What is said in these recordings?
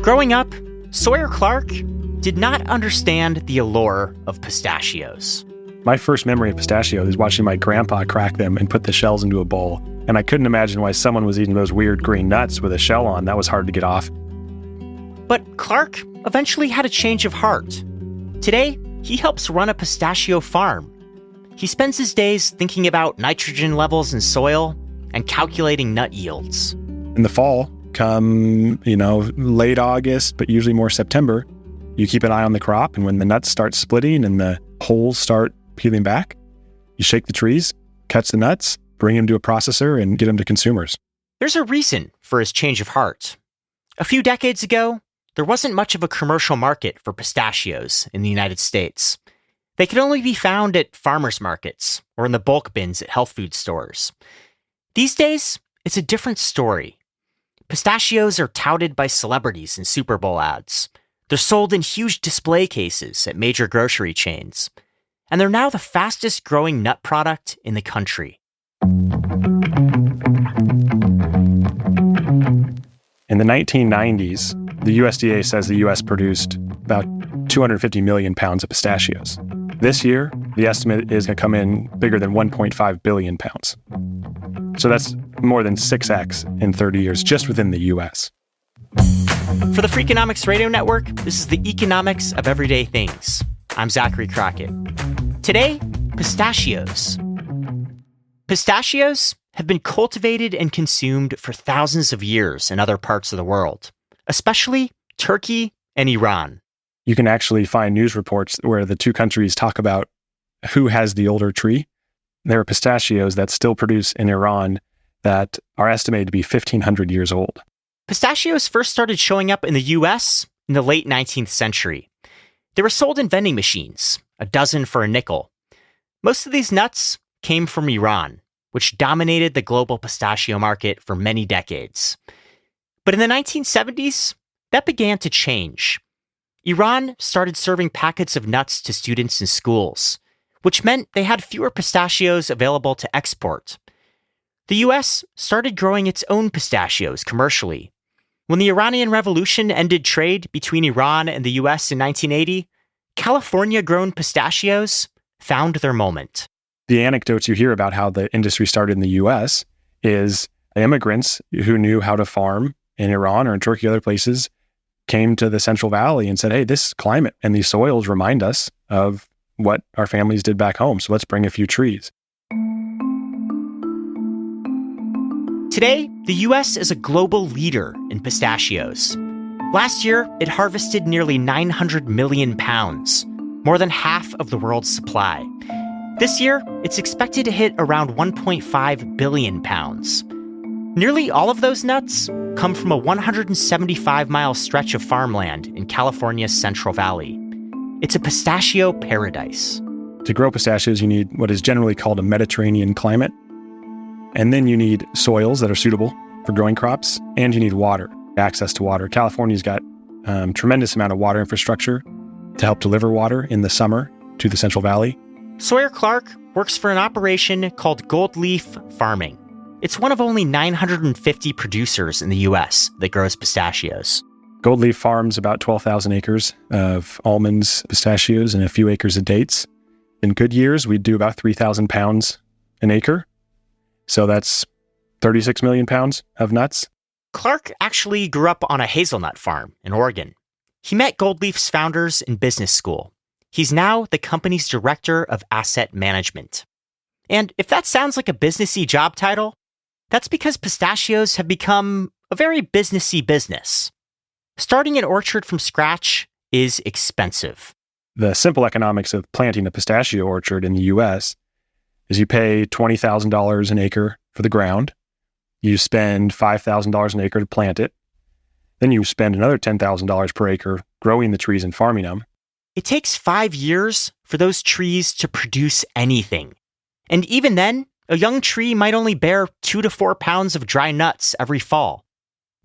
Growing up, Sawyer Clark did not understand the allure of pistachios. My first memory of pistachios is watching my grandpa crack them and put the shells into a bowl. And I couldn't imagine why someone was eating those weird green nuts with a shell on. That was hard to get off. But Clark eventually had a change of heart. Today, he helps run a pistachio farm. He spends his days thinking about nitrogen levels in soil and calculating nut yields. In the fall, come, late August, but usually more September, you keep an eye on the crop, and when the nuts start splitting and the holes start peeling back, you shake the trees, catch the nuts, bring them to a processor, and get them to consumers. There's a reason for his change of heart. A few decades ago, there wasn't much of a commercial market for pistachios in the United States. They could only be found at farmers markets or in the bulk bins at health food stores. These days, it's a different story. Pistachios are touted by celebrities in Super Bowl ads. They're sold in huge display cases at major grocery chains. And they're now the fastest growing nut product in the country. In the 1990s, the USDA says the U.S. produced about 250 million pounds of pistachios. This year, the estimate is going to come in bigger than 1.5 billion pounds. So that's more than 6x in 30 years just within the U.S. For the Freakonomics Radio Network, this is the economics of everyday things. I'm Zachary Crockett. Today, pistachios. Pistachios have been cultivated and consumed for thousands of years in other parts of the world, especially Turkey and Iran. You can actually find news reports where the two countries talk about who has the older tree. There are pistachios that still produce in Iran that are estimated to be 1,500 years old. Pistachios first started showing up in the U.S. in the late 19th century. They were sold in vending machines, a dozen for a nickel. Most of these nuts came from Iran, which dominated the global pistachio market for many decades. But in the 1970s, that began to change. Iran started serving packets of nuts to students in schools, which meant they had fewer pistachios available to export. The U.S. started growing its own pistachios commercially. When the Iranian Revolution ended trade between Iran and the U.S. in 1980, California-grown pistachios found their moment. The anecdotes you hear about how the industry started in the U.S. is immigrants who knew how to farm in Iran or in Turkey or other places came to the Central Valley and said, hey, this climate and these soils remind us of what our families did back home, so let's bring a few trees. Today, the U.S. is a global leader in pistachios. Last year, it harvested nearly 900 million pounds, more than half of the world's supply. This year, it's expected to hit around 1.5 billion pounds. Nearly all of those nuts come from a 175-mile stretch of farmland in California's Central Valley. It's a pistachio paradise. To grow pistachios, you need what is generally called a Mediterranean climate. And then you need soils that are suitable for growing crops, and you need water, access to water. California's got tremendous amount of water infrastructure to help deliver water in the summer to the Central Valley. Sawyer Clark works for an operation called Gold Leaf Farming. It's one of only 950 producers in the U.S. that grows pistachios. Gold Leaf farms about 12,000 acres of almonds, pistachios, and a few acres of dates. In good years, we do about 3,000 pounds an acre. So that's 36 million pounds of nuts. Clark actually grew up on a hazelnut farm in Oregon. He met Gold Leaf's founders in business school. He's now the company's director of asset management. And if that sounds like a businessy job title, that's because pistachios have become a very businessy business. Starting an orchard from scratch is expensive. The simple economics of planting a pistachio orchard in the U.S. is you pay $20,000 an acre for the ground. You spend $5,000 an acre to plant it. Then you spend another $10,000 per acre growing the trees and farming them. It takes 5 years for those trees to produce anything. And even then, a young tree might only bear 2 to 4 pounds of dry nuts every fall.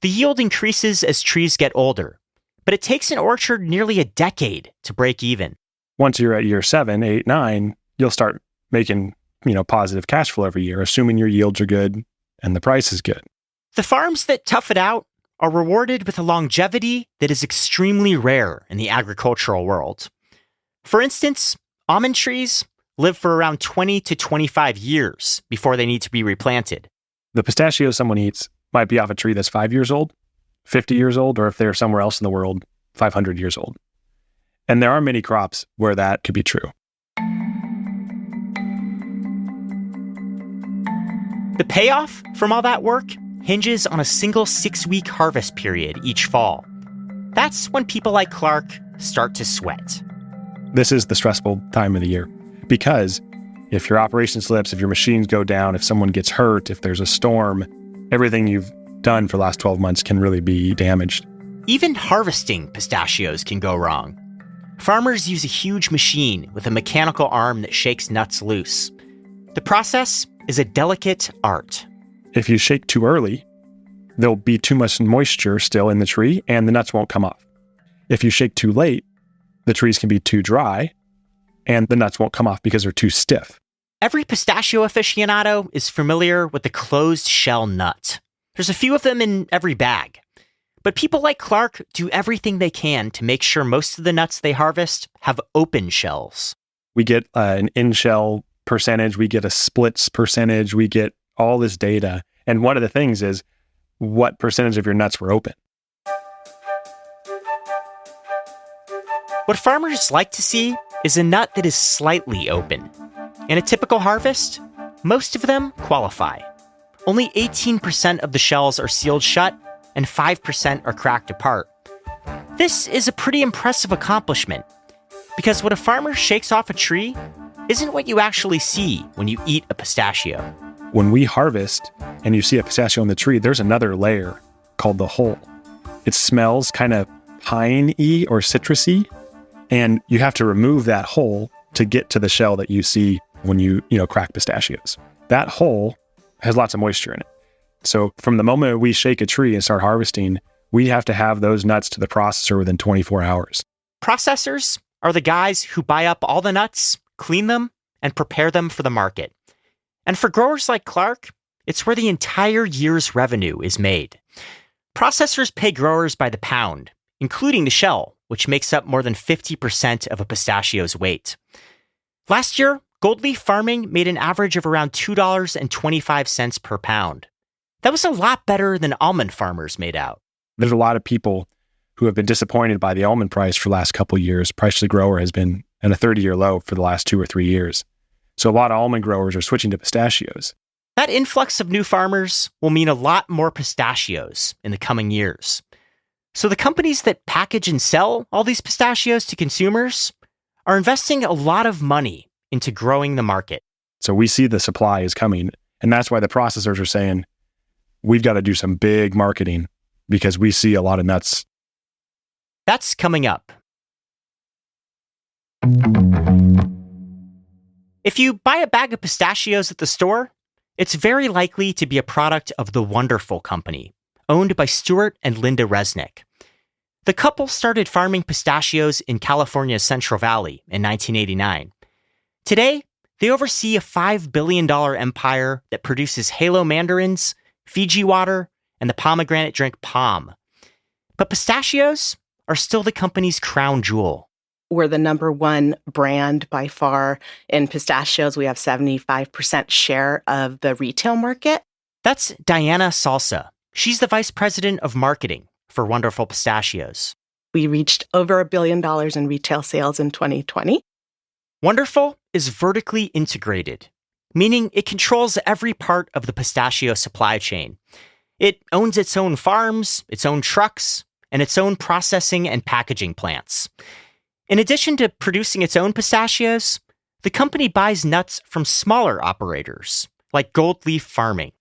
The yield increases as trees get older, but it takes an orchard nearly a decade to break even. Once you're at year 7, 8, 9, you'll start making, positive cash flow every year, assuming your yields are good and the price is good. The farms that tough it out are rewarded with a longevity that is extremely rare in the agricultural world. For instance, almond trees live for around 20 to 25 years before they need to be replanted. The pistachios someone eats might be off a tree that's 5 years old, 50 years old, or if they're somewhere else in the world, 500 years old. And there are many crops where that could be true. The payoff from all that work hinges on a single 6-week harvest period each fall. That's when people like Clark start to sweat. This is the stressful time of the year because if your operation slips, if your machines go down, if someone gets hurt, if there's a storm, everything you've done for the last 12 months can really be damaged. Even harvesting pistachios can go wrong. Farmers use a huge machine with a mechanical arm that shakes nuts loose. The process is a delicate art. If you shake too early, there'll be too much moisture still in the tree and the nuts won't come off. If you shake too late, the trees can be too dry and the nuts won't come off because they're too stiff. Every pistachio aficionado is familiar with the closed shell nut. There's a few of them in every bag. But people like Clark do everything they can to make sure most of the nuts they harvest have open shells. We get an in-shell percentage, we get a splits percentage, we get all this data. And one of the things is what percentage of your nuts were open. What farmers like to see is a nut that is slightly open. In a typical harvest, most of them qualify. Only 18% of the shells are sealed shut and 5% are cracked apart. This is a pretty impressive accomplishment because what a farmer shakes off a tree isn't what you actually see when you eat a pistachio. When we harvest and you see a pistachio on the tree, there's another layer called the hull. It smells kind of pine-y or citrusy, and you have to remove that hull to get to the shell that you see when you crack pistachios. That hull has lots of moisture in it. So from the moment we shake a tree and start harvesting, we have to have those nuts to the processor within 24 hours. Processors are the guys who buy up all the nuts, clean them, and prepare them for the market. And for growers like Clark, it's where the entire year's revenue is made. Processors pay growers by the pound, including the shell, which makes up more than 50% of a pistachio's weight. Last year, gold leaf farming made an average of around $2.25 per pound. That was a lot better than almond farmers made out. There's a lot of people who have been disappointed by the almond price for the last couple of years. Price to the grower has been at a 30-year low for the last 2 or 3 years. So a lot of almond growers are switching to pistachios. That influx of new farmers will mean a lot more pistachios in the coming years. So the companies that package and sell all these pistachios to consumers are investing a lot of money into growing the market. So we see the supply is coming, and that's why the processors are saying, we've got to do some big marketing because we see a lot of nuts. That's coming up. If you buy a bag of pistachios at the store, it's very likely to be a product of the Wonderful Company, owned by Stuart and Linda Resnick. The couple started farming pistachios in California's Central Valley in 1989. Today, they oversee a $5 billion empire that produces Halo mandarins, Fiji water, and the pomegranate drink Palm. But pistachios are still the company's crown jewel. We're the number one brand by far in pistachios. We have 75% share of the retail market. That's Diana Salsa. She's the vice president of marketing for Wonderful Pistachios. We reached over $1 billion in retail sales in 2020. Wonderful is vertically integrated, meaning it controls every part of the pistachio supply chain. It owns its own farms, its own trucks, and its own processing and packaging plants. In addition to producing its own pistachios, the company buys nuts from smaller operators, like gold leaf farming.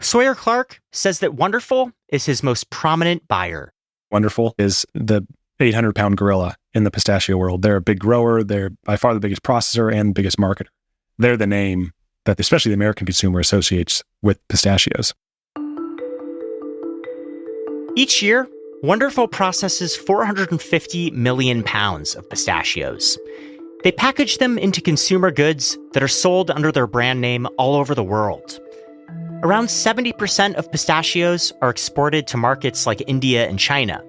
Sawyer Clark says that Wonderful is his most prominent buyer. Wonderful is the 800-pound gorilla in the pistachio world. They're a big grower. They're by far the biggest processor and biggest marketer. They're the name that especially the American consumer associates with pistachios. Each year, Wonderful processes 450 million pounds of pistachios. They package them into consumer goods that are sold under their brand name all over the world. Around 70% of pistachios are exported to markets like India and China.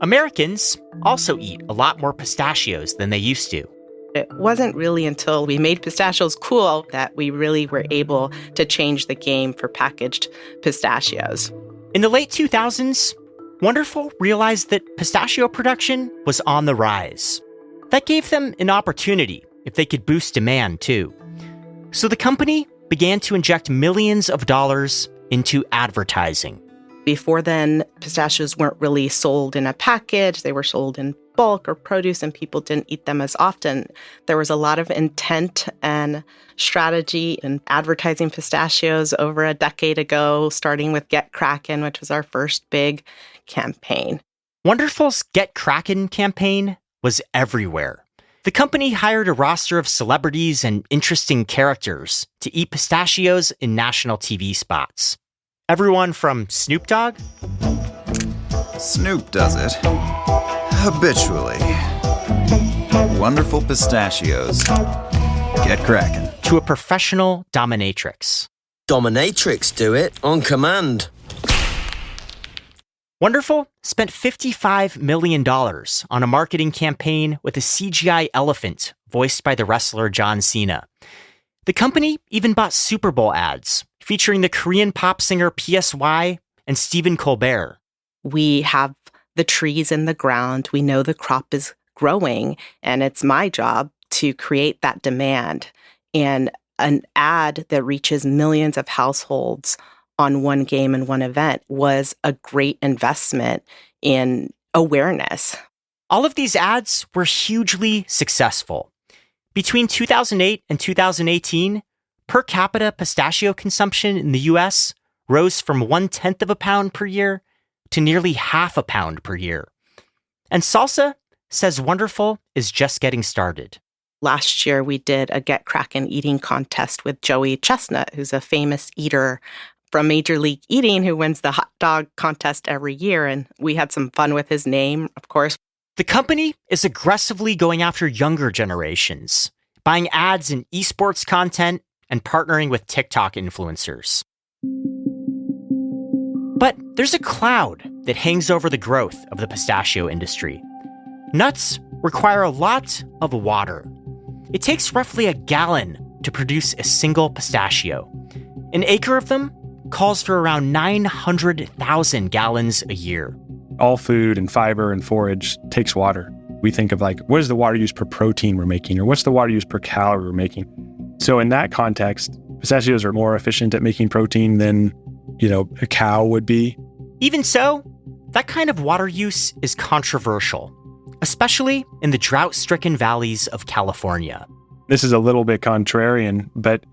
Americans also eat a lot more pistachios than they used to. It wasn't really until we made pistachios cool that we really were able to change the game for packaged pistachios. In the late 2000s, Wonderful realized that pistachio production was on the rise. That gave them an opportunity if they could boost demand too. So the company began to inject millions of dollars into advertising. Before then, pistachios weren't really sold in a package. They were sold in bulk or produce, and people didn't eat them as often. There was a lot of intent and strategy in advertising pistachios over a decade ago, starting with Get Crackin', which was our first big campaign. Wonderful's Get Crackin' campaign was everywhere. The company hired a roster of celebrities and interesting characters to eat pistachios in national TV spots. Everyone from Snoop Dogg. Snoop does it. Habitually. Wonderful pistachios. Get crackin'. To a professional dominatrix. Dominatrix do it on command. Wonderful spent $55 million on a marketing campaign with a CGI elephant voiced by the wrestler John Cena. The company even bought Super Bowl ads featuring the Korean pop singer PSY and Stephen Colbert. We have the trees in the ground. We know the crop is growing, and it's my job to create that demand. And an ad that reaches millions of households on one game and one event was a great investment in awareness. All of these ads were hugely successful. Between 2008 and 2018, per capita pistachio consumption in the U.S. rose from 1/10 of a pound per year to nearly half a pound per year. And Salsa says Wonderful is just getting started. Last year, we did a Get Crackin' eating contest with Joey Chestnut, who's a famous eater from Major League Eating who wins the hot dog contest every year. And we had some fun with his name, of course. The company is aggressively going after younger generations, buying ads in esports content and partnering with TikTok influencers. But there's a cloud that hangs over the growth of the pistachio industry. Nuts require a lot of water. It takes roughly a gallon to produce a single pistachio. An acre of them calls for around 900,000 gallons a year. All food and fiber and forage takes water. We think of what is the water use per protein we're making, or what's the water use per calorie we're making? So in that context, pistachios are more efficient at making protein than, a cow would be. Even so, that kind of water use is controversial, especially in the drought-stricken valleys of California. This is a little bit contrarian, but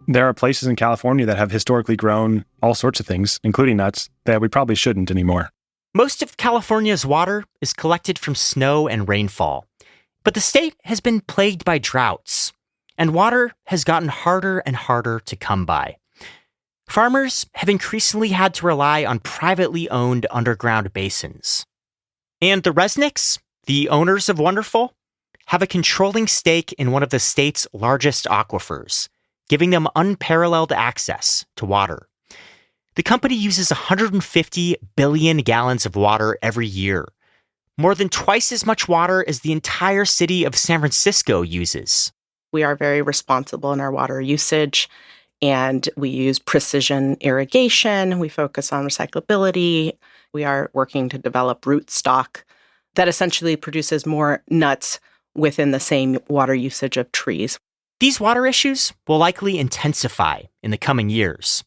there are places in California that have historically grown all sorts of things, including nuts, that we probably shouldn't anymore. Most of California's water is collected from snow and rainfall, but the state has been plagued by droughts, and water has gotten harder and harder to come by. Farmers have increasingly had to rely on privately owned underground basins. And the Resnicks, the owners of Wonderful, have a controlling stake in one of the state's largest aquifers, giving them unparalleled access to water. The company uses 150 billion gallons of water every year, more than twice as much water as the entire city of San Francisco uses. We are very responsible in our water usage, and we use precision irrigation. We focus on recyclability. We are working to develop root stock that essentially produces more nuts within the same water usage of trees. These water issues will likely intensify in the coming years.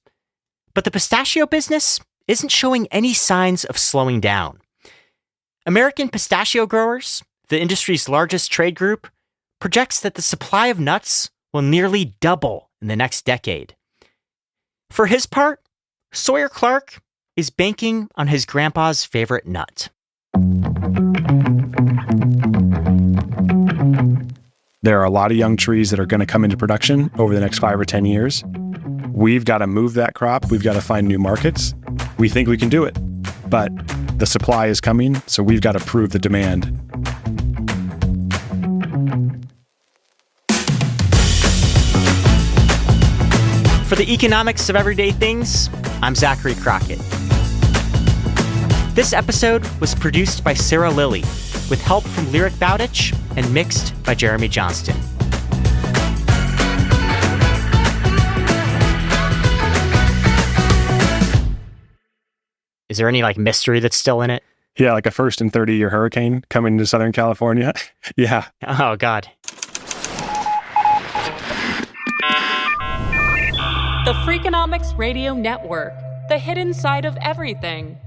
But the pistachio business isn't showing any signs of slowing down. American Pistachio Growers, the industry's largest trade group, projects that the supply of nuts will nearly double in the next decade. For his part, Sawyer Clark is banking on his grandpa's favorite nut. There are a lot of young trees that are going to come into production over the next 5 or 10 years. We've got to move that crop. We've got to find new markets. We think we can do it, but the supply is coming, so we've got to prove the demand. For the economics of everyday things, I'm Zachary Crockett. This episode was produced by Sarah Lilly, with help from Lyric Bowditch and mixed by Jeremy Johnston. Is there any mystery that's still in it? Yeah, like a first in 30-year hurricane coming to Southern California. Yeah. Oh, God. The Freakonomics Radio Network, the hidden side of everything.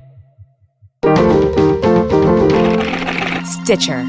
Stitcher.